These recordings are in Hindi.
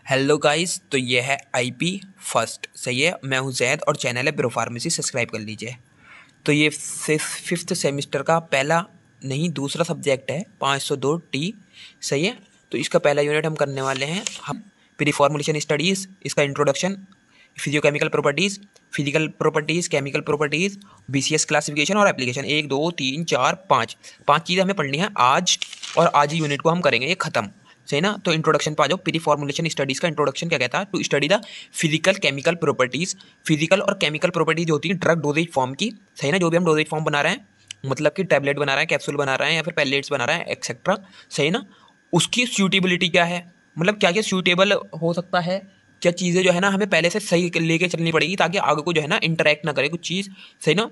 हेलो गाइस, तो ये है आईपी फर्स्ट। सही है, मैं हूँ जैद और चैनल है ब्रो फार्मेसी, सब्सक्राइब कर लीजिए। तो ये फिफ्थ सेमेस्टर का पहला नहीं दूसरा सब्जेक्ट है 502 टी। सही है, तो इसका पहला यूनिट हम करने वाले हैं हम प्री फॉर्मुलेशन स्टडीज़, इसका introduction, physiochemical properties, physical properties, chemical properties, BCS classification और एप्लीकेशन। 1 2 3 4 5 5 चीज़ें हमें पढ़नी है आज, और आज ही यूनिट को हम करेंगे ये ख़त्म। सही ना। तो इंट्रोडक्शन पे आ जाओ। प्री फॉर्मुलेशन स्टडीज़ का इंट्रोडक्शन क्या कहता है? To study the physical chemical properties. Physical और केमिकल प्रॉपर्टीज होती है ड्रग डोजेज फॉर्म की। सही ना, जो भी हम डोजेज फॉर्म बना रहे हैं, मतलब कि टैबलेट बना रहे हैं, कैप्सूल बना रहे हैं या फिर पैलेट्स बना रहे हैं एक्सेट्रा। सही ना, उसकी सूटेबिलिटी क्या है, मतलब क्या क्या सूटेबल हो सकता है, क्या चीज़ें जो है ना हमें पहले से सही लेके चलनी पड़ेगी ताकि आगे को जो है ना इंटरेक्ट ना करे कुछ चीज़। सही ना,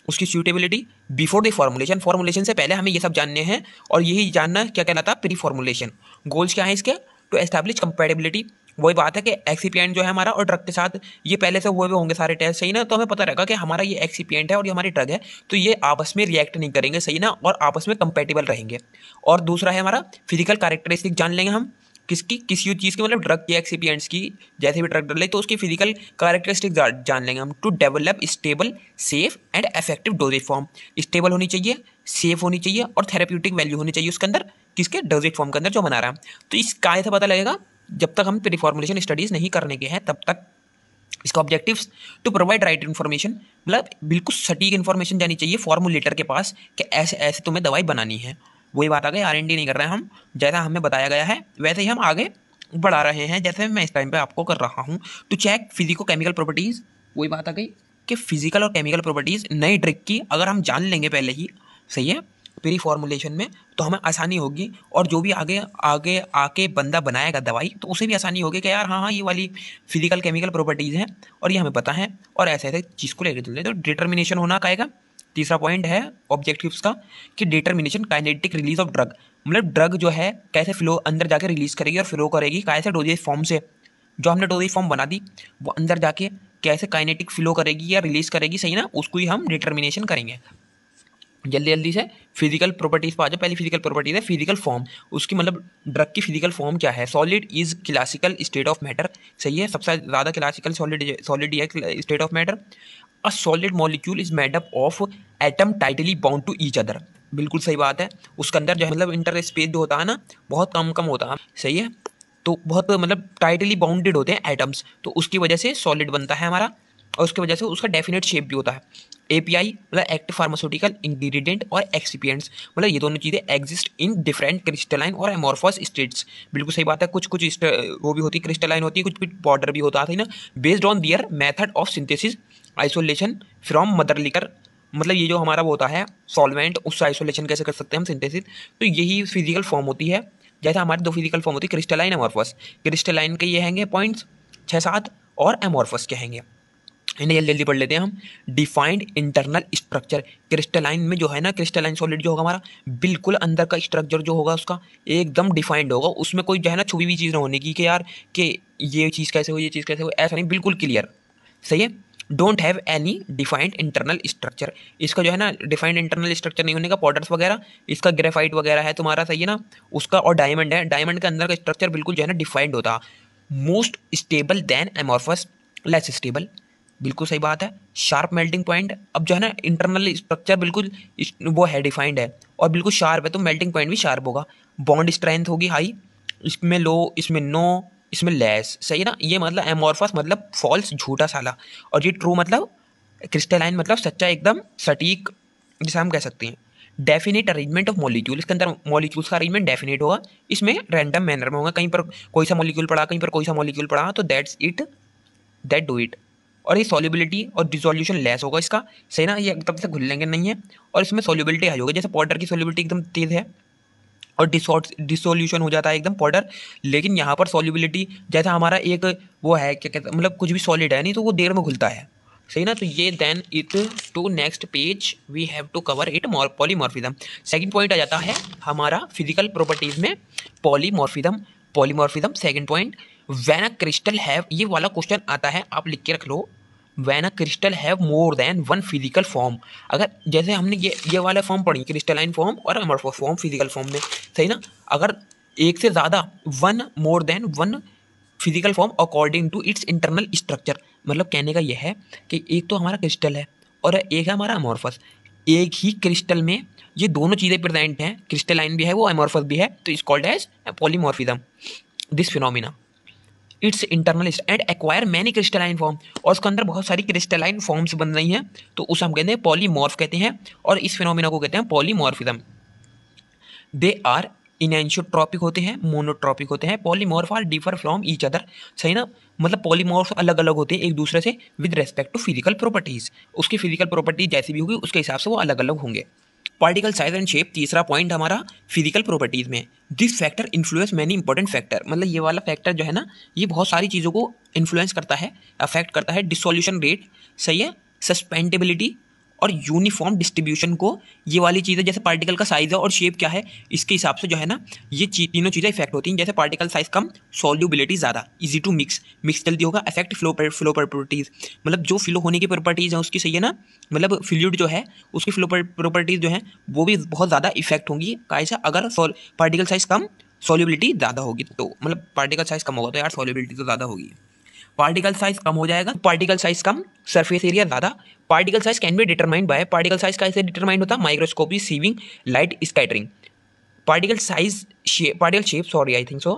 उसकी suitability before the formulation, formulation से पहले हमें ये सब जानने हैं, और यही जानना क्या कहलाता है प्री फॉर्मुलेशन। गोल्स क्या है इसके? To establish compatibility. वही बात है कि एक्सीपिएंट जो है हमारा और ड्रग के साथ ये पहले से हुए होंगे सारे टेस्ट। सही ना, तो हमें पता रहेगा कि हमारा ये एक्सीपिएंट है और ये हमारी ड्रग है, तो ये आपस में रिएक्ट नहीं करेंगे। सही ना, और आपस में कंपैटिबल रहेंगे। और दूसरा है हमारा फिजिकल कैरेक्टरिस्टिक जान लेंगे हम किसकी, किसी चीज़ की, मतलब ड्रग की, एक्सीपिएंट्स की। जैसे भी ड्रग डले तो उसकी फिजिकल कैरेक्टरिस्टिक जान लेंगे हम। To develop stable safe and effective dosage form. Stable होनी चाहिए, सेफ होनी चाहिए और थेरेप्यूटिक वैल्यू होनी चाहिए उसके अंदर, किसके डोजेज फॉर्म के अंदर जो बना रहा है। तो इस काय से पता लगेगा, जब तक हम प्री फॉर्मुलेशन स्टडीज़ नहीं करने के हैं तब तक इसका objectives to provide right information, मतलब बिल्कुल सटीक इन्फॉर्मेशन जानी चाहिए फॉर्मुलेटर के पास कि ऐसे ऐसे तुम्हें दवाई बनानी है। वही बात आ गई, आर&डी नहीं कर रहे हैं हम, जैसा हमें बताया गया है वैसे ही हम आगे बढ़ा रहे हैं, जैसे मैं इस टाइम पे आपको कर रहा हूँ। To check physicochemical properties, वही बात आ गई कि फिजिकल और केमिकल प्रॉपर्टीज़ नई ड्रग की अगर हम जान लेंगे पहले ही, सही है, प्री फॉर्मुलेशन में, तो हमें आसानी होगी। और जो भी आगे आगे आके बंदा बनाएगा दवाई, तो उसे भी आसानी होगी कि यार हाँ हाँ ये वाली फिजिकल केमिकल प्रॉपर्टीज़ हैं और ये हमें पता है, और ऐसे ऐसे चीज़ को लेकर चलते। तो डिटर्मिनेशन होना कहेगा। तीसरा पॉइंट है ऑब्जेक्टिव्स का कि determination kinetic release of drug, मतलब ड्रग जो है कैसे फ्लो अंदर जाके रिलीज करेगी और फ्लो करेगी कैसे डोजेज फॉर्म से। जो हमने डोजेज फॉर्म बना दी वो अंदर जाके कैसे काइनेटिक फ्लो करेगी या रिलीज करेगी। सही ना, उसको ही हम डिटर्मिनेशन करेंगे। जल्दी जल्दी से फिजिकल प्रॉपर्टीज पर आ जाओ। पहली फिजिकल प्रॉपर्टीज है फिजिकल फॉर्म, उसकी मतलब ड्रग की फिजिकल फॉर्म क्या है। Solid is classical state of matter. सही है, सबसे ज़्यादा क्लासिकल सॉलिड है state of matter. A solid molecule is made up of atom tightly bound to each other. बिल्कुल सही बात है, उसके अंदर जो है मतलब इंटर स्पेस जो होता है ना बहुत कम कम होता है। सही है, तो बहुत मतलब टाइटली बाउंडेड होते हैं एटम्स, तो उसकी वजह से सॉलिड बनता है हमारा, और उसकी वजह से उसका डेफिनेट शेप भी होता है। एपीआई मतलब एक्टिव फार्मास्यूटिकल इंग्रेडिएंट और एक्सिपिएंट्स, मतलब ये दोनों चीज़ें एग्जिस्ट इन डिफरेंट क्रिस्टलाइन और एमॉर्फस स्टेट्स। बिल्कुल सही बात है, कुछ कुछ वो भी होती है क्रिस्टलाइन होती है, कुछ कुछ पाउडर भी होता है ना। Based on their method of synthesis isolation from mother liquor, मतलब ये जो हमारा वो होता है सॉल्वेंट, उससे आइसोलेशन कैसे कर सकते हैं हम सिंथेसिस। तो यही फिजिकल फॉर्म होती है। जैसे हमारी दो फिजिकल फॉर्म होती है क्रिस्टलाइन एमॉर्फस। क्रिस्टलाइन के ये हैंगे पॉइंट्स 6-7, और एमॉर्फस के हैंगे, इन्हें जल्दी जल्दी पढ़ लेते हैं हम। डिफाइंड इंटरनल स्ट्रक्चर, क्रिस्टलाइन में जो है ना, क्रिस्टलाइन सॉलिड जो होगा हमारा, बिल्कुल अंदर का स्ट्रक्चर जो होगा उसका एकदम डिफाइंड होगा, उसमें कोई जो है ना छुपी हुई चीज़ ना होने की कि यार कि ये चीज़ कैसे हो, ये चीज़ कैसे हो, ऐसा नहीं, बिल्कुल क्लियर। सही है, don't have any defined internal structure. इसका जो है ना डिफाइंड इंटरनल स्ट्रक्चर नहीं होने का, पाउडर्स वगैरह, इसका ग्रेफाइट वगैरह है तुम्हारा, सही है ना, उसका, और डायमंड है, डायमंड के अंदर का स्ट्रक्चर बिल्कुल जो है ना डिफाइंड होता। Most stable then amorphous, less stable, बिल्कुल सही बात है। शार्प मेल्टिंग पॉइंट, अब जो है ना इंटरनल स्ट्रक्चर बिल्कुल वो है डिफाइंड है और बिल्कुल शार्प है, तो मेल्टिंग पॉइंट भी शार्प होगा। बॉन्ड स्ट्रेंथ होगी हाई, इसमें लो, इसमें नो, इसमें लेस। सही है ना, ये मतलब एमॉर्फस मतलब फॉल्स, झूठा साला, और ये ट्रू मतलब क्रिस्टलाइन मतलब सच्चा, एकदम सटीक, जिसे हम कह सकते हैं। डेफिनेट अरेंजमेंट ऑफ मॉलिक्यूल, इसके अंदर मॉलिक्यूल्स का अरेंजमेंट डेफिनेट होगा, इसमें रैंडम मैनर में होगा, कहीं पर कोई सा मॉलिक्यूल पड़ा, कहीं पर कोई सा मॉलिक्यूल पड़ा, तो that's it, that do it. और ये सॉल्युबिलिटी और डिसोल्यूशन लेस होगा इसका। सही ना, ये एकदम से घुलेंगे नहीं है, और इसमें सॉल्युबिलिटी हाई होगी। जैसे पाउडर की सॉल्युबिलिटी एकदम तेज़ है और डिसोल्यूशन हो जाता है एकदम पाउडर, लेकिन यहाँ पर सॉल्युबिलिटी जैसा हमारा एक वो है, क्या कहते हैं, मतलब कुछ भी सॉलिड है नहीं तो वो देर में घुलता है। सही ना, तो ये then it to next page we have to cover it polymorphism. Second point आ जाता है हमारा फिजिकल प्रॉपर्टीज में polymorphism. Polymorphism second point. When a crystal have, ये वाला क्वेश्चन आता है, आप लिख के रख लो। When a crystal have more than one physical form, अगर जैसे हमने ये वाला फॉर्म पढ़ी क्रिस्टलाइन फॉर्म और अमॉर्फस फॉर्म फिजिकल फॉर्म में, सही ना, अगर एक से ज़्यादा one more than one physical form according to its internal structure. मतलब कहने का यह है कि एक तो हमारा क्रिस्टल है और एक है हमारा अमॉर्फस। एक ही क्रिस्टल में ये दोनों चीज़ें प्रेजेंट हैं, क्रिस्टलाइन भी है वो अमॉर्फस भी है, तो is called as polymorphism. This phenomena its internal and acquire many crystalline form, और उसके अंदर बहुत सारी क्रिस्टलाइन फॉर्म्स बन रही हैं, तो उसे हम कहते हैं पॉलीमॉर्फ कहते हैं, और इस फिनोमिना को कहते हैं पॉलीमॉर्फिज्म। दे आर इनएंशियोट्रॉपिक होते हैं, मोनोट्रॉपिक होते हैं। Polymorph are differ from each other, सही ना, मतलब पॉलीमॉर्फ अलग अलग होते हैं एक दूसरे से with respect to physical properties. उसकी फिजिकल प्रॉपर्टी जैसी भी होगी उसके हिसाब से वो अलग अलग होंगे। पार्टिकल साइज एंड शेप, तीसरा पॉइंट हमारा फिजिकल प्रॉपर्टीज में। This factor influence many important factor, मतलब ये वाला फैक्टर जो है ना ये बहुत सारी चीज़ों को इन्फ्लुएंस करता है, अफेक्ट करता है। डिसोल्यूशन रेट, सही है, सस्पेंडेबिलिटी और यूनिफॉर्म डिस्ट्रीब्यूशन को, ये वाली चीज़ें जैसे पार्टिकल का साइज है और शेप क्या है इसके हिसाब से जो है ना ये तीनों चीज़ें इफेक्ट होती हैं। जैसे पार्टिकल साइज कम, सॉल्युबिलिटी ज़्यादा, इजी टू मिक्स, मिक्स जल्दी होगा। इफेक्ट फ्लो प्रॉपर्टीज़, मतलब जो फ्लो होने की प्रॉपर्टीज़ हैं उसकी, सही है ना, मतलब फ्लूइड जो है उसकी फ्लो प्रॉपर्टीज़ जो हैं वो भी बहुत ज़्यादा इफेक्ट होंगी। कैसा, अगर पार्टिकल साइज कम सॉल्युबिलिटी ज़्यादा होगी, तो मतलब पार्टिकल साइज कम होगा तो यार सॉल्युबिलिटी तो ज़्यादा होगी। पार्टिकल साइज कम हो जाएगा, पार्टिकल साइज कम, सरफेस एरिया ज़्यादा। Particle size can be determined by, particle size कैसे डिटरमाइंड होता है, microscopy, sieving, light scattering. Particle size particle shape, sorry I think so,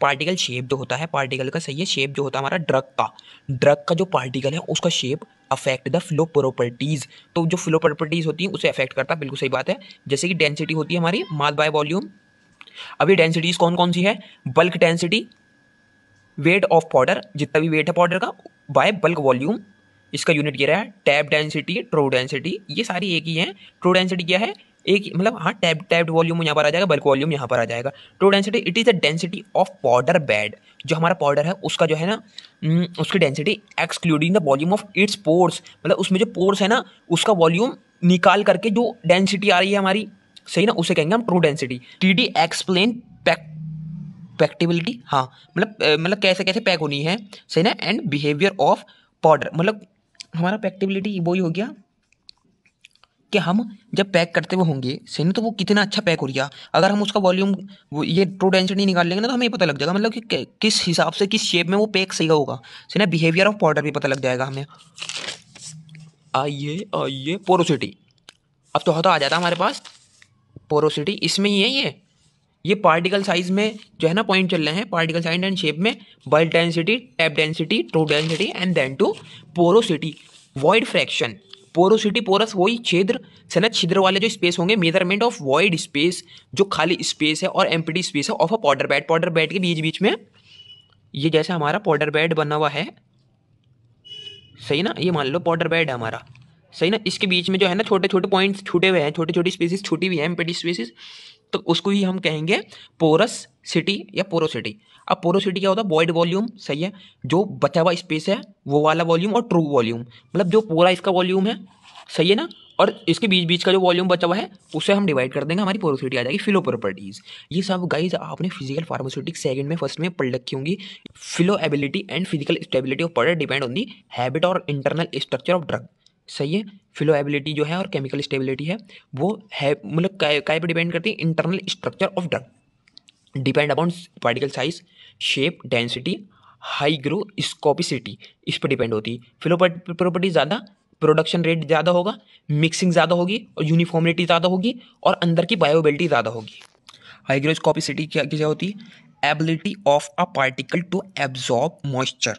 particle shape जो होता है पार्टिकल का, सही है, शेप जो होता है हमारा ड्रग का जो पार्टिकल है उसका shape affect the flow properties, तो जो फ्लो प्रॉपर्टीज होती हैं उसे अफेक्ट करता है, बिल्कुल सही बात है। जैसे कि डेंसिटी होती है हमारी मास बाय वॉल्यूम। अभी डेंसिटीज कौन कौन सी है, bulk density, weight of powder, जितना भी वेट है पाउडर का, बाय बल्क वॉल्यूम, इसका यूनिट क्या है, टैप डेंसिटी, ट्रू डेंसिटी, ये सारी एक ही है। ट्रू डेंसिटी क्या है, एक मतलब हाँ टैप्ड वॉल्यूम यहाँ पर आ जाएगा, बल्क वॉल्यूम यहाँ पर आ जाएगा। True density it is the density of powder bed, जो हमारा पाउडर है उसका जो है ना उसकी density excluding the volume of its pores, मतलब उसमें जो पोर्स है ना उसका वॉल्यूम निकाल करके जो डेंसिटी आ रही है हमारी, सही ना, उसे कहेंगे हम true density. T D explain पैक्टिबिलिटी, हाँ मतलब कैसे कैसे पैक होनी है, सही ना, एंड बिहेवियर ऑफ पाउडर, मतलब हमारा पैक्टिबिलिटी वही हो गया कि हम जब पैक करते हुए होंगे, सही ना, तो वो कितना अच्छा पैक हो रहा। अगर हम उसका वॉल्यूम ये ट्रू डेंसिटी निकाल लेंगे ना तो हमें पता लग जाएगा, मतलब कि किस हिसाब से किस शेप में वो पैक सही होगा, सही ना। बिहेवियर ऑफ पाउडर भी पता लग जाएगा हमें। आइए पोरोसिटी, अब तो आ जाता है हमारे पास पोरोसिटी, इसमें ही है ये पार्टिकल साइज में जो है ना पॉइंट चल रहे हैं, पार्टिकल साइज एंड शेप में, bulk density, tap density, true density and then to porosity, void fraction. Porosity, porous वही छिद्र से ना, छिद्र वाले जो स्पेस होंगे, मेजरमेंट ऑफ वॉइड स्पेस, जो खाली स्पेस है और एम्प्टी स्पेस है of a powder bed, powder bed के बीच बीच में, ये जैसे हमारा पाउडर बेड बना हुआ है, सही ना, ये मान लो पाउडर बेड है हमारा, सही ना, इसके बीच में जो है ना छोटे छोटे पॉइंट्स छूटे हुए हैं, छोटी छोटी स्पेसिस छूटी हुई है, एम्प्टी स्पेसिस, तो उसको ही हम कहेंगे पोरस सिटी या पोरोसिटी। अब पोरोसिटी क्या होता है, वॉइड वॉल्यूम, सही है, जो बचा हुआ स्पेस है वो वाला वॉल्यूम, और ट्रू वॉल्यूम मतलब जो पूरा इसका वॉल्यूम है, सही है ना, और इसके बीच बीच का जो वॉल्यूम बचा हुआ है उसे हम डिवाइड कर देंगे, हमारी पोरोसिटी आ जाएगी। फिलो प्रॉपर्टीज, ये सब गाइज आपने फिजिकल फार्मास्यूटिक्स सेकंड में फर्स्ट में पढ़ रखी होंगी। Flowability and physical stability of powder depend on the habit और इंटरनल स्ट्रक्चर ऑफ ड्रग, सही है। फिलो एबिलिटी जो है और केमिकल स्टेबिलिटी है वो है, मतलब काय पे डिपेंड करती है, internal structure of drug, depend upon particle size, shape, density, hygroscopicity, इस पर डिपेंड होती है। फिलो प्रॉपर्टी ज़्यादा, प्रोडक्शन रेट ज़्यादा होगा, मिक्सिंग ज़्यादा होगी और यूनिफॉर्मिटी ज़्यादा होगी, और अंदर की बायोबिलिटी ज़्यादा होगी। हाइग्रोस्कोपिसिटी क्या होती है, ability of a particle to absorb moisture,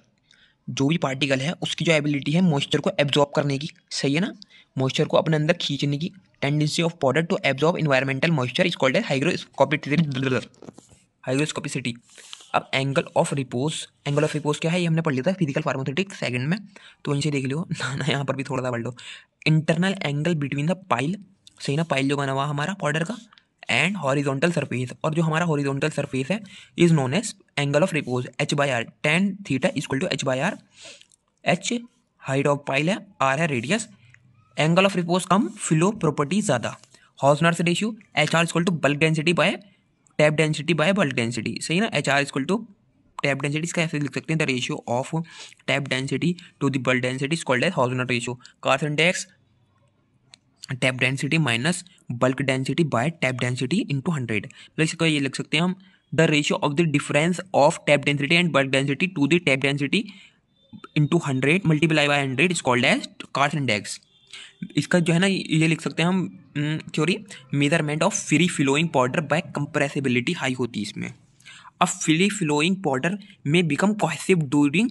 जो भी पार्टिकल है उसकी जो एबिलिटी है मॉइस्चर को एब्जॉर्ब करने की, सही है ना, मॉइस्चर को अपने अंदर खींचने की, tendency of powder to absorb environmental moisture is called as hygroscopicity. अब angle of repose, angle of repose क्या है, ये हमने पढ़ लिया था फिजिकल फार्मास्यूटिक्स सेकंड में, तो वहीं से देख लियो ना, यहाँ पर भी थोड़ा सा पढ़ लो। Internal angle between the pile, सही ना, पाइल जो बना हुआ हमारा पाउडर का, एंड हॉरिजॉन्टल सरफेस, और जो हमारा हॉरिजॉन्टल सरफेस है is known as angle of repose, h/r, tan theta equal to h/r, h height of pile है, r है रेडियस, एंगल ऑफ रिपोज कम, फ्लो प्रॉपर्टी ज़्यादा, Hausner's ratio, HR equal to bulk density by tap density by bulk density, सही ना, HR equal to tap density, इसका ऐसे लिख सकते हैं, the ratio of tap density to the bulk density is called as Hausner ratio. Carr's index tap density minus bulk density by tap density into 100, मतलब इसको ये लिख सकते हैं हम, the ratio of the difference of tap density and bulk density to the tap density into 100 multiply by 100 is called as Carr's index. इसका जो है ना ये लिख सकते हैं हम theory, measurement of free flowing powder by compressibility high होती है इसमें। अब फ्री फ्लोइंग पाउडर में become cohesive during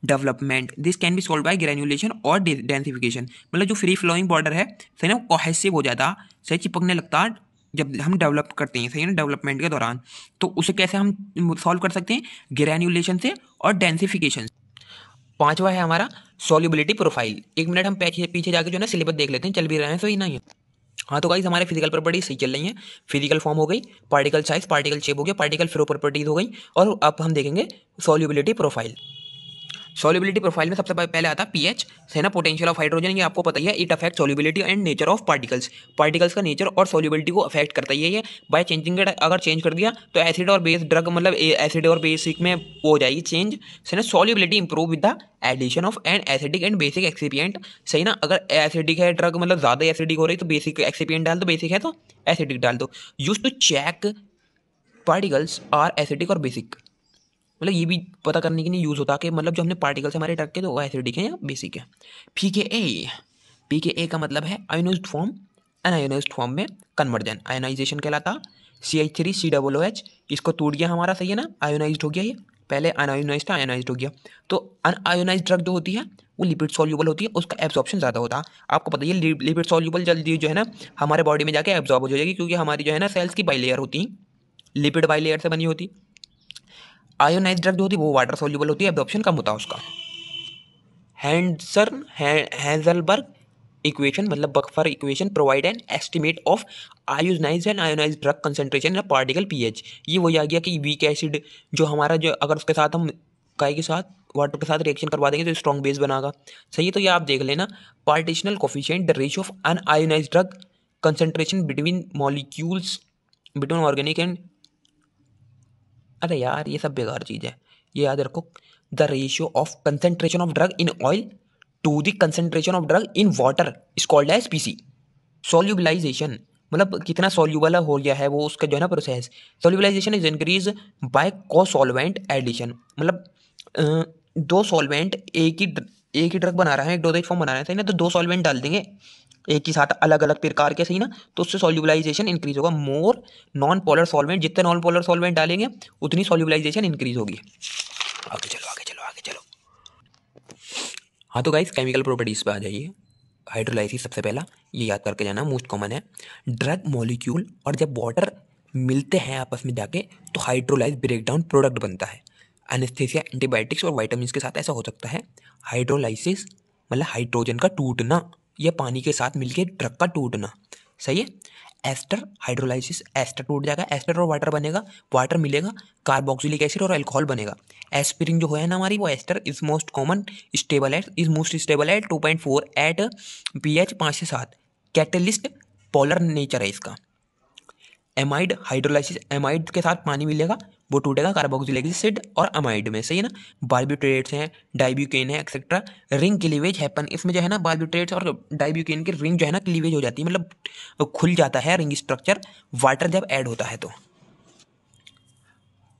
development, this can be solve by granulation और डेंसिफिकेशन। मतलब जो फ्री फ्लोइंग पाउडर है सही ना, कोहेसिव हो जाता, सही चिपकने लगता जब हम डेवलप करते हैं, सही ना, डेवलपमेंट के दौरान। तो उसे कैसे हम सॉल्व कर सकते हैं, ग्रेन्युलेशन से और डेंसिफिकेशन। पांचवा है हमारा सॉल्युबिलिटी प्रोफाइल। एक मिनट हम पीछे जाके जो है ना सिलेबस देख लेते हैं, चल भी रहे हैं सही नहीं है। हाँ तो गाइस हमारे फिजिकल प्रॉपर्टीज सही चल रही हैं। फिजिकल फॉर्म हो गई, पार्टिकल साइज, पार्टिकल शेप हो गया, पार्टिकल फ्लो प्रॉपर्टीज हो गई, और अब हम देखेंगे सॉल्युबिलिटी प्रोफाइल। सॉल्युबिलिटी प्रोफाइल में सबसे पहले आता है पीएच, है ना, पोटेंशियल ऑफ हाइड्रोजन। ये आपको पता ही है, it affect solubility and nature of particles. Particles का नेचर और सॉल्युबिलिटी को अफेक्ट करता ही है ये। बाय चेंजिंग इट, अगर चेंज कर दिया तो एसिड और बेस ड्रग, मतलब एसिड और बेसिक में वो हो जाएगी चेंज, है ना। Solubility improve with the addition of an acidic and basic excipient, सही ना। अगर एसिडिक है ड्रग, मतलब ज़्यादा एसिडिक हो रही तो बेसिक एक्सिपिएंट डाल दो, बेसिक है तो एसिडिक डाल दो। Use to check particles are acidic और बेसिक, मतलब ये भी पता करने के लिए यूज़ होता है कि मतलब जो हमने पार्टिकल्स हमारे रखे तो वो एसिडिक है या बेसिक है। पीके का मतलब है आयोनाइज्ड फॉर्म, अनआयोनाइज्ड फॉर्म में कन्वर्जन, आयोनाइजेशन कहलाता। CH3COOH, इसको टूट गया हमारा, सही है ना, आयोनाइज्ड हो गया ये, पहले अनआयोनाइज्ड था, आयोनाइज्ड हो गया। तो अनआयोनाइज्ड ड्रग जो होती है वो लिपिड सॉल्यूबल होती है, उसका एब्जॉर्प्शन ज़्यादा होता है। आपको पता है लिपिड सॉल्यूबल जल्दी जो है ना हमारे बॉडी में जाके एब्जॉर्ब हो जाएगी, क्योंकि हमारी जो है ना सेल्स की बाइलेयर होती हैं, लिपिड बाइलेयर से बनी होती। आयोनाइज्ड ड्रग जो होती है वो वाटर सॉल्युबल होती है, एब्जॉर्प्शन कम होता है उसका। हेंजलबर्ग इक्वेशन, मतलब buffer equation, provide an estimate of ionized and ionized drug concentration in particle pH. ये वही आ गया कि वीक एसिड जो हमारा, जो अगर उसके साथ हम काय के साथ वाटर के साथ रिएक्शन करवा देंगे तो स्ट्रॉन्ग बेस बनागा, सही है। तो ये आप देख लेना, partitional coefficient, the ratio of unionized drug concentration between molecules, between organic and, अरे यार ये सब बेकार चीज़ है, ये याद रखो। The ratio of concentration of drug in oil to the concentration of drug in water is called as PC. Solubilization, मतलब कितना सॉल्युबल हो गया है वो, उसका जो है ना प्रोसेस। सॉल्युबलाइजेशन इज इंक्रीज बाय को सॉल्वेंट एडिशन, मतलब दो सॉल्वेंट एक ही ड्रग बना रहा है, एक डोसेज फॉर्म बना रहा है, सही ना, तो दो सॉल्वेंट डाल देंगे एक ही साथ अलग अलग प्रकार के, सही ना, तो उससे सॉल्युबलाइजेशन इंक्रीज होगा। मोर नॉन पोलर सॉल्वेंट, जितने नॉन पोलर सॉल्वेंट डालेंगे उतनी सॉल्युबलाइजेशन इंक्रीज होगी। आगे चलो आगे चलो आगे चलो। हाँ तो गाइस केमिकल प्रॉपर्टीज पे आ जाइए। हाइड्रोलाइसिस सबसे पहला ये याद करके जाना, मोस्ट कॉमन है। ड्रग मॉलिक्यूल और जब वाटर मिलते हैं आपस में जाके तो हाइड्रोलाइज ब्रेकडाउन प्रोडक्ट बनता है। एनेस्थेसिया, एंटीबायोटिक्स और वाइटामिन के साथ ऐसा हो सकता है। हाइड्रोलाइसिस मतलब हाइड्रोजन का टूटना या पानी के साथ मिलके ड्रग का टूटना, सही है। एस्टर हाइड्रोलाइसिस, एस्टर टूट जाएगा, एस्टर और वाटर बनेगा, वाटर मिलेगा, कार्बोक्सिलिक एसिड और अल्कोहल बनेगा। एस्पिरिन जो है ना हमारी, वो ester is most common stable at 2.4 at pH 5 से 7। कैटलिस्ट पोलर नेचर है इसका। एमाइड हाइड्रोलाइसिस, एमाइड के साथ पानी मिलेगा, वो टूटेगा कार्बोक्सिलिक एसिड और अमाइड में, सही है ना। बारबिट्रेट्स हैं, डाइब्यूकेन है, एक्सेट्रा। रिंग क्लीवेज हैपन, इसमें जो है ना बारबिट्रेट्स और डाइब्यूकेन की रिंग जो है ना क्लीवेज हो जाती है, मतलब खुल जाता है रिंग स्ट्रक्चर, वाटर जब ऐड होता है तो।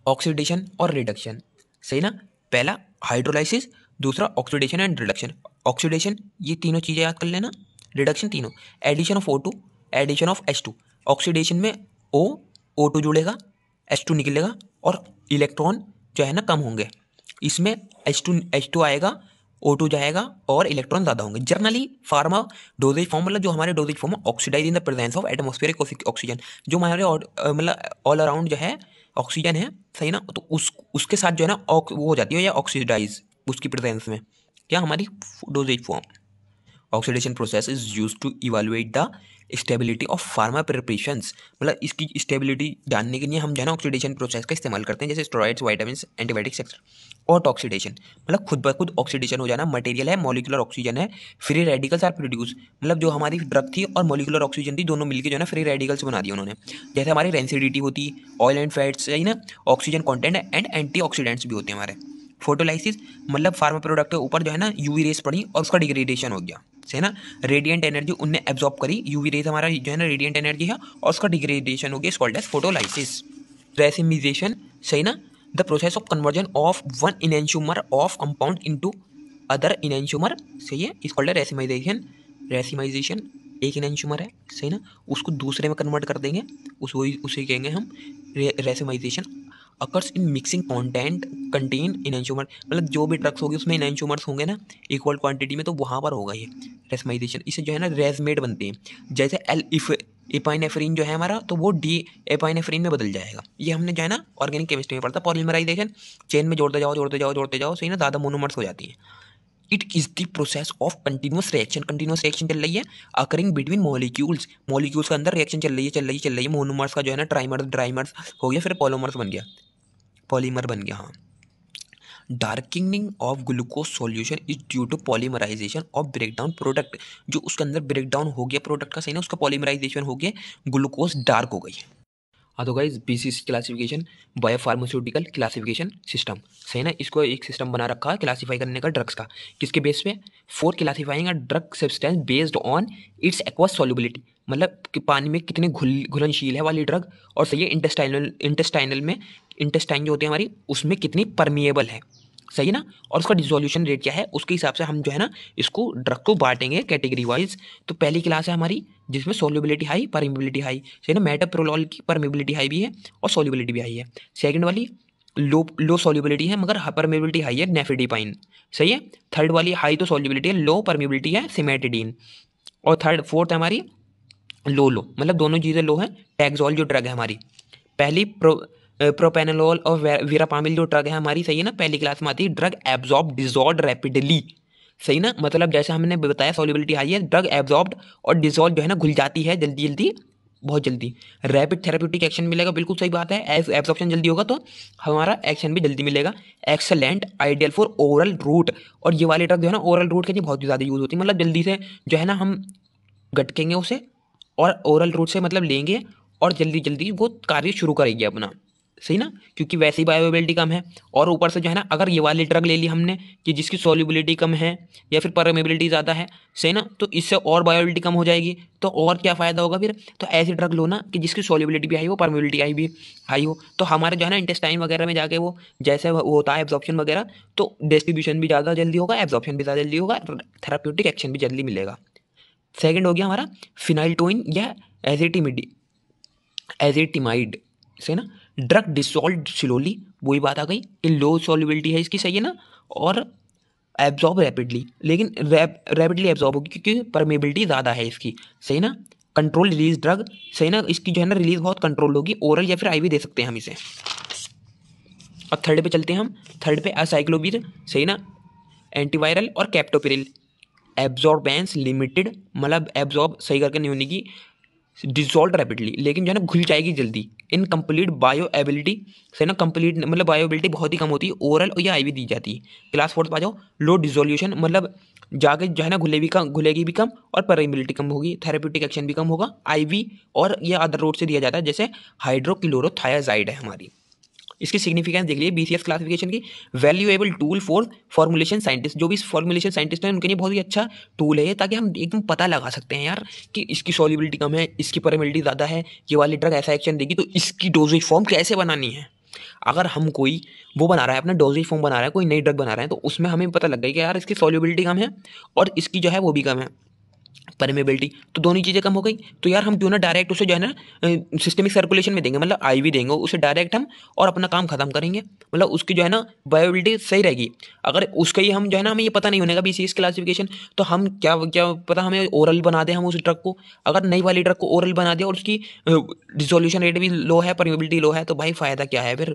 ऑक्सीडेशन और रिडक्शन, सही ना, पहला हाइड्रोलाइसिस, दूसरा ऑक्सीडेशन एंड रिडक्शन। ऑक्सीडेशन ये तीनों चीज़ें याद कर लेना, रिडक्शन तीनों, addition of O2, addition of H2। Oxidation में O2 जुड़ेगा, H2 निकलेगा और इलेक्ट्रॉन जो है ना कम होंगे, इसमें H2 आएगा, O2 जाएगा और इलेक्ट्रॉन ज़्यादा होंगे। जनरली फार्मा डोजेज फॉर्म, मतलब जो हमारे dosage form oxidize in the presence of atmospheric oxygen, जो हमारे मतलब ऑल अराउंड जो है ऑक्सीजन है, सही ना, तो उसके साथ जो है ना वो हो जाती है या ऑक्सीडाइज उसकी प्रेजेंस में, क्या हमारी dosage form. Oxidation process is use to evaluate the stability of pharma preparations, मतलब इसकी स्टेबिलिटी जानने के लिए हम जो है ना ऑक्सीडेशन प्रोसेस का इस्तेमाल करते हैं, जैसे स्टेरॉइड्स, विटामिन, एंटीबायोटिक्स एक्सेट्रा। और ऑक्सीडेशन मतलब खुद ब खुद ऑक्सीडेशन हो जाना, मटेरियल है, मॉलिक्यूलर ऑक्सीजन है, फ्री रेडिकल्स आर प्रोड्यूस, मतलब जो हमारी ड्रग थी और मॉलिक्यूलर ऑक्सीजन थी दोनों मिलकर जो है ना फ्री रेडिकल्स बना दिए उन्होंने। जैसे हमारी रेंसिडिटी होती, ऑयल एंड फैट्स, है ना, oxygen content and anti oxidants भी होते हैं हमारे। फोटोलाइसिस मतलब फार्मा प्रोडक्ट के ऊपर जो है ना यूवी रेस पड़ी और उसका डिग्रेडेशन हो गया, है ना। रेडिएंट एनर्जी उनने एब्जॉर्ब करी, यूवी रेस हमारा जो है ना रेडिएंट एनर्जी है और उसका डिग्रेडेशन हो गया, it's called as photolysis. Racemization, सही ना, the process of conversion of one enantiomer of compound into other enantiomer, सही है, इज कॉल्ड रेसिमाइजेशन। रेसिमाइजेशन एक इनैंशियोमर है, सही ना, उसको दूसरे में कन्वर्ट कर देंगे, उसे कहेंगे हम racemization. Occurs in mixing content contain enantiomer, मतलब जो भी ड्रग्स होगी उसमें इनैंशियोमर्स होंगे ना इक्वल क्वांटिटी में, तो वहाँ पर होगा ये रेसिमाइजेशन। इससे जो है ना रेजमेड बनते हैं, जैसे एल इफ एपाइनेफ्रीन जो है हमारा, तो वो डी एपाइनेफ्रीन में बदल जाएगा। ये हमने जो है ना ऑर्गेनिक केमिस्ट्री में पढ़ता। पॉलीमराइजेशन, चेन में जोड़ते जाओ जोड़ते जाओ जोड़ते जाओ, सही ना, ज़्यादा मोनोमर्स हो जाती है। It is the process of continuous reaction, continuous reaction चल रही है अकरिंग बिटवीन मॉलिक्यूल्स, मॉलिक्यूल्स के अंदर रिएक्शन चल रही है। मोनोमर्स का जो है ना ट्राइमर्स ड्राइमर्स हो गया, फिर पॉलीमर्स बन गया, पॉलीमर बन गया, हाँ। Darking of glucose solution is due to polymerization of breakdown product, जो उसके अंदर ब्रेकडाउन हो गया प्रोडक्ट का, सही ना, उसका पॉलीमराइजेशन हो गया, ग्लूकोज डार्क हो गई। हाँ तो guys, BCC classification, biopharmaceutical classification system, सही ना, इसको एक सिस्टम बना रखा है क्लासीफाई करने का ड्रग्स का। किसके बेस पे? For classifying a drug substance based on it's aqueous solubility, मतलब कि पानी में कितने घुलनशील है वाली ड्रग, और सही है इंटेस्टाइनल में, इंटेस्टाइन जो होती है हमारी, उसमें कितनी परमिएबल है, सही ना, और उसका डिसोल्यूशन रेट क्या है, उसके हिसाब से हम जो है ना इसको ड्रग को बांटेंगे कैटेगरी वाइज। तो पहली क्लास है हमारी जिसमें सोल्युबिलिटी हाई, परमिबिलिटी हाई, सही ना, मेटाप्रोलोल की परमिबिलिटी हाई भी है और सोल्युबिलिटी भी हाई है। सेकंड वाली लो सोल्युबिलिटी है मगर परमिबिलिटी हाई है, नेफिडिपाइन, सही है। थर्ड वाली हाई तो सोल्युबिलिटी है, लो परमिबिलिटी है, सिमेटिडीन। और फोर्थ है हमारी लो मतलब दोनों चीज़ें लो हैं, टैक्सोल जो ड्रग है हमारी। पहली प्रोपेनोल और वीरापामिल जो ड्रग है हमारी, सही है ना, पहली क्लास में आती है। ड्रग एब्जॉर्ब डिजॉल्व रैपिडली, सही ना, मतलब जैसे हमने बताया सॉल्युबिलिटी हाई है, ड्रग एब्जॉर्ब और डिजॉल्व जो है ना घुल जाती है जल्दी जल्दी, बहुत जल्दी। रैपिड थेराप्यूटिक एक्शन मिलेगा, बिल्कुल सही बात है, एब्जॉर्प्शन जल्दी होगा तो हमारा एक्शन भी जल्दी मिलेगा। Excellent, ideal for oral route, और ये वाली ड्रग जो है ना ओरल रूट के लिए बहुत ज़्यादा यूज़ होती है, मतलब जल्दी से जो है ना हम गटकेंगे उसे और ओरल रूट से मतलब लेंगे और जल्दी जल्दी वो कार्य शुरू करेगी अपना, सही ना, क्योंकि वैसे ही बायोअवेलेबिलिटी कम है। और ऊपर से जो है ना अगर ये वाली ड्रग ले ली हमने कि जिसकी सॉल्युबिलिटी कम है या फिर परमेबिलिटी ज़्यादा है, सही ना, तो इससे और बायोअवेलेबिलिटी कम हो जाएगी, तो और क्या फ़ायदा होगा फिर। तो ऐसी ड्रग लो ना कि जिसकी सॉल्युबिलिटी भी हाई हो, परमेबिलिटी हाई हो, तो हमारे जो है ना इंटेस्टाइन वगैरह में जाके वो जैसे वो होता है एब्जॉर्प्शन वगैरह, तो डिस्ट्रीब्यूशन भी ज़्यादा जल्दी होगा, एब्जॉर्प्शन भी ज़्यादा जल्दी होगा, थेराप्यूटिक एक्शन भी जल्दी मिलेगा। सेकंड हो गया हमारा फिनाइलटोइन या एजेटिमाइड, सही ना, ड्रग डिसॉल्व स्लोली, वही बात आ गई कि लो सॉल्युबिलिटी है इसकी, सही है ना, और एब्जॉर्ब रैपिडली, लेकिन रैपिडली एब्जॉर्ब होगी क्योंकि परमेबिलिटी ज़्यादा है इसकी, सही ना। कंट्रोल रिलीज ड्रग, सही ना, इसकी जो है ना रिलीज बहुत कंट्रोल होगी, ओरल या फिर आईवी दे सकते हैं हम इसे। अब थर्ड पे चलते हैं हम, थर्ड पे असाइक्लोवीर, सही ना, एंटीवायरल और कैप्टोपिरिल। एब्जॉर्बेंस लिमिटेड, मतलब एब्जॉर्ब सही करके नहीं होने की, डिजॉल्व रैपिडली, लेकिन जो है ना घुल जाएगी जल्दी। इनकम्प्लीट बायो एबिलिटी, से ना कंप्लीट मतलब बायो एबिलिटी बहुत ही कम होती है, ओरल या आईवी दी जाती है। क्लास फोर्थ पे आ जाओ, लो डिजोल्यूशन, मतलब जाके जो है ना घुलेगी भी कम और परमेबिलिटी कम होगी, थेरेप्यूटिक एक्शन भी कम होगा। आईवी और ये अदर रोड से दिया जाता है, जैसे हाइड्रोक्लोरोथायाजाइड है हमारी। इसकी सिग्निफिकेंस देख लीजिए बीसीएस क्लासिफिकेशन की, valuable tool for formulation scientist, जो भी फॉर्मुलेशन साइंटिस्ट हैं उनके लिए बहुत ही अच्छा टूल है ये, ताकि हम एकदम पता लगा सकते हैं यार कि इसकी सॉल्युबिलिटी कम है, इसकी परमेबिलिटी ज़्यादा है, ये वाली ड्रग ऐसा एक्शन देगी, तो इसकी डोजेज फॉर्म कैसे बनानी है। अगर हम कोई वो बना रहा है अपना डोजेज फॉर्म बना रहा है, कोई नई ड्रग बना रहे हैं, तो उसमें हमें पता लग गई कि यार इसकी सॉल्युबिलिटी कम है और इसकी जो है वो भी कम है, परमेबिलिटी, तो दोनों चीज़ें कम हो गई, तो यार हम क्यों ना डायरेक्ट उसे जो है ना सिस्टमिक सर्कुलेशन में देंगे, मतलब आईवी देंगे उसे डायरेक्ट हम, और अपना काम खत्म करेंगे, मतलब उसकी जो है ना बायोबिलिटी सही रहेगी। अगर उसका ही हम जो है ना हमें ये पता नहीं होने का बीसीएस क्लासिफिकेशन, तो हम क्या क्या पता हमें ओरल बना दें हम उस ड्रग को, अगर नई वाली ड्रग को ओरल बना दिया और उसकी डिसोल्यूशन रेट भी लो है, परमेबिलिटी लो है, तो भाई फ़ायदा क्या है फिर,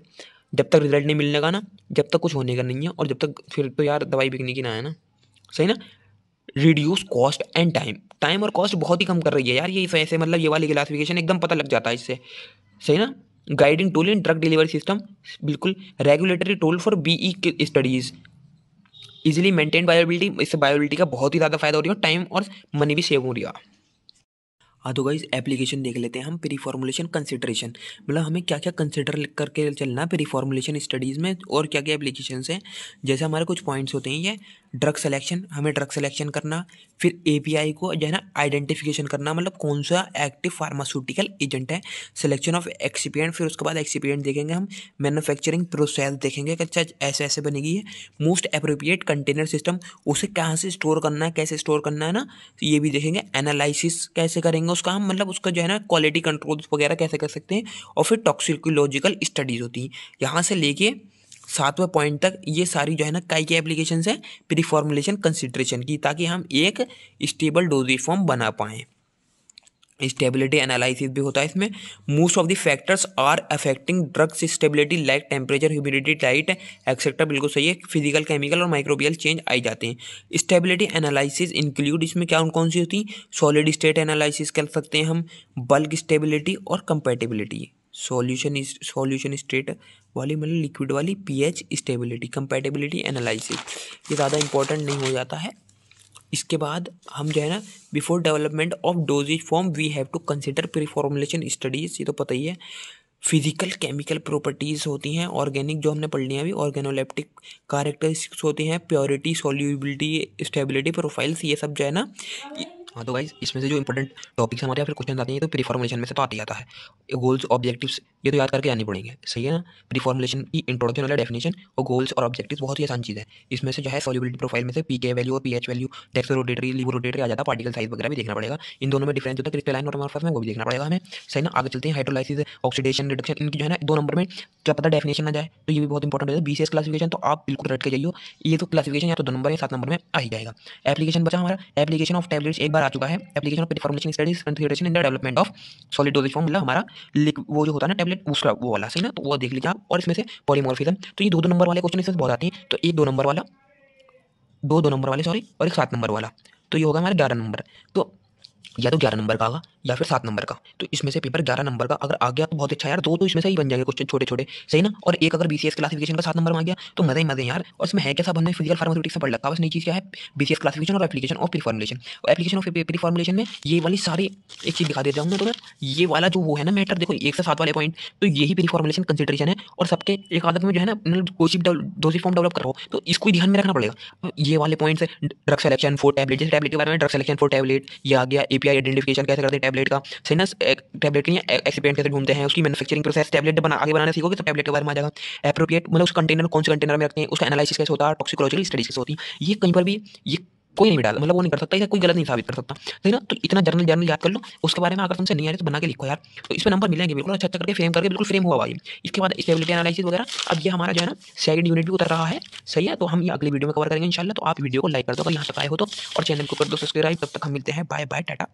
जब तक रिजल्ट नहीं मिलने का ना, जब तक कुछ होने का नहीं है, और जब तक फिर तो यार दवाई बिकने की ना है ना, सही ना। Reduce cost and time, time और कॉस्ट बहुत ही कम कर रही है यार ये ऐसे, मतलब ये वाली क्लासिफिकेशन एकदम पता लग जाता है इससे, सही ना। Guiding tool in drug delivery system, बिल्कुल। Regulatory tool for BE studies, easily maintain bioavailability, इससे बायोबिलिटी का बहुत ही ज़्यादा फायदा हो रही है, टाइम और मनी भी सेव हो रही है। हाँ तो गाइस एप्लीकेशन देख लेते हैं हम। प्री फॉर्मुलेशन कंसिडरेशन, मतलब हमें क्या क्या कंसिडर करके चलना प्री फॉर्मुलेशन स्टडीज़ में, और क्या क्या एप्लीकेशंस हैं। जैसे हमारे कुछ पॉइंट्स होते हैं, ये ड्रग सिलेक्शन, हमें ड्रग सिलेक्शन करना, फिर एपीआई को जो है ना आइडेंटिफिकेशन करना, मतलब कौन सा एक्टिव फार्मास्यूटिकल एजेंट है, सिलेक्शन ऑफ एक्सिपिएंट, फिर उसके बाद एक्सिपिएंट देखेंगे हम, मैन्युफैक्चरिंग प्रोसेस देखेंगे कि अच्छा ऐसे ऐसे बनेगी है, मोस्ट अप्रोप्रिएट कंटेनर सिस्टम, उसे कहाँ से स्टोर करना है, कैसे स्टोर करना है ना, तो ये भी देखेंगे। एनालिसिस कैसे करेंगे उसका हम, मतलब उसका जो है ना क्वालिटी कंट्रोल वगैरह कैसे कर सकते हैं, और फिर टॉक्सिकोलॉजिकल स्टडीज़ होती हैं। यहाँ से लेके 7वें पॉइंट तक ये सारी जो है ना कई की एप्लीकेशंस हैं प्री फॉर्मुलेशन कंसिडरेशन की, ताकि हम एक स्टेबल डोजेज फॉर्म बना पाएँ। स्टेबिलिटी एनालिसिस भी होता है इसमें। Most of the factors are affecting drugs stability like temperature, humidity, diet etcetera, बिल्कुल सही है। फिजिकल, केमिकल और माइक्रोबियल चेंज आई जाते हैं। स्टेबिलिटी एनालिसिस इंक्लूड, इसमें क्या कौन सी होती है, सॉलिड स्टेट एनालिसिस कर सकते हैं हम, बल्क स्टेबिलिटी और कंपैटिबिलिटी। सॉल्यूशन स्टेट वाली मतलब लिक्विड वाली, पीएच स्टेबिलिटी, कंपैटिबिलिटी एनालिसिस, ये ज़्यादा इंपॉर्टेंट नहीं हो जाता है। इसके बाद हम जो है ना before development of dosage form we have to consider pre formulation studies, ये तो पता ही है। फिजिकल केमिकल प्रॉपर्टीज़ होती हैं, ऑर्गेनिक जो हमने पढ़ लिया अभी, ऑर्गेनोलेप्टिक कैरेक्टरिस्टिक्स होती हैं, प्योरिटी, सॉल्युबिलिटी, स्टेबिलिटी प्रोफाइल्स, ये सब जो है ना। हाँ तो गाइस इसमें से जो इंपॉर्टेंट टॉपिक्स हमारे या फिर क्वेश्चन आते हैं, तो प्री फॉर्मुलेशन में से तो आते ही आता है। गोल्स ऑब्जेक्टिव्स ये तो याद करके आनी पड़ेंगे, सही है ना। प्री फॉर्मुलेशन की इंट्रोडक्शन वाला डेफिनेशन और गोल्स और ऑब्जेक्टिव्स बहुत ही आसान चीज़ है। इसमें से जो है सॉल्युबिलिटी प्रोफाइल में से पीके वैल्यू और पीएच वैल्यू, डेक्सो रोटेटरी, लिवो रोटेटरी आ जाता है, पार्टिकल साइज वगैरह भी देखना पड़ेगा। इन दोनों में डिफरेंस होता है क्रिस्टलाइन और अमॉर्फस में, वो भी देखना पड़ेगा हमें, सही ना। आगे चलते हैं, हाइड्रोलाइसिस, ऑक्सीडेशन, रिडक्शन, इनकी जो है ना 2 नंबर में क्या पता डेफिनेशन ना जाए तो ये भी बहुत इंपॉर्टेंट है। बीसीएस क्लासिफिकेशन तो आप बिल्कुल रट के जाइए, ये तो क्लासिफिकेशन या तो 2 नंबर या 7 नंबर में आ ही जाएगा। एप्लीकेशन बचा हमारा, एप्लीकेशन ऑफ टैबलेट्स एक बार आ चुका है। Application of pre formulation studies consideration in the development of solid doses form, मतलब हमारा वो जो होता है ना टैबलेट, उसका वो वाला, सही ना, तो वो देख लीजिए आप। और इसमें से पॉलीमॉर्फिज्म, तो ये 2-2 नंबर वाले क्वेश्चन इसमें बहुत आते हैं, तो एक 2 नंबर वाला, 2-2 नंबर वाले सॉरी, और एक 7 नंबर वाला, तो ये होगा हमारा 11 नंबर। तो या तो 11 नंबर का आगा या फिर 7 नंबर का, तो इसमें से पेपर 11 नंबर का अगर आ गया तो बहुत अच्छा यार, 2 तो इसमें से ही बन जाएंगे क्वेश्चन छोटे छोटे, सही ना। और एक अगर बीसीएस क्लासिफिकेशन का 7 नंबर में आ गया तो मजे ही मजे यार। और इसमें है क्या, सब हमने फिजिकल फार्मास्यूटिक्स से पढ़ रखा है, बस नई चीज़ क्या है, बीसीएस क्लासिफिकेशन और एप्लीकेशन ऑफ प्री फॉर्मुलेशन। और एप्लीकेशन ऑफ प्री फॉर्मुलेशन में ये वाली सारी, एक चीज़ दिखा देता हूँ मैं तुम्हें, ये वाला जो वो है ना मैटर, देखो 1 से 7 वाले पॉइंट, तो यही प्री फॉर्मुलेशन कंसिडरेशन है। और सबके एक आदत में जो है ना, मतलब कोई डोजेज फॉर्म डेवलप कर रहा हो तो इसको ही ध्यान में रखना पड़ेगा। ये वाले पॉइंट्स है, ड्रग सिलेक्शन फॉर टैबलेट, जैसे टैबलेट के बारे में ड्रग सिलेक्शन फॉर टैबलेट ये आ गया, एपीआई आइडेंटिफिकेशन कैसे करते हैं टैबलेट का, सही ना। टैबलेट के लिए एक्सिपिएंट कैसे ढूंढते हैं, उसकी मैन्युफैक्चरिंग प्रोसेस, टैबलेट आगे बनाना सीखोगे तो टैबलेट के बारे में आ जाएगा। एप्रोप्रिएट मतलब उस कंटेनर कौन से कंटेनर में रखते हैं, उसका एनालिसिस कैसे होता है, टॉक्सिकोलॉजिकल स्टडीज कैसे होती है, ये कहीं पर भी ये कोई नहीं डाल, मतलब वो नहीं कर सकता, इसे कोई गलत नहीं साबित कर सकता, सही ना। तो इतना जर्नल जर्नल याद कर लो, उसके बारे में अगर तुमसे नहीं आ रही तो बना के लिखो यार, तो इसमें नंबर मिलेंगे बिल्कुल अच्छा अच्छा करके, फ्रेम करके बिल्कुल फ्रेम हुआ भाई। इसके बाद स्टेबिलिटी एनालिसिस वगैरह, अब ये हमारा जो है ना सेकंड यूनिट भी उतर रहा है, सही है। तो हम ये अगली वीडियो में कवर करेंगे इंशाल्लाह। तो आप वीडियो को लाइक कर दो अगर यहाँ तक आए हो तो, और चैनल को कर दो सब्सक्राइब। तब तक हम मिलते हैं, बाय बाय, टाटा।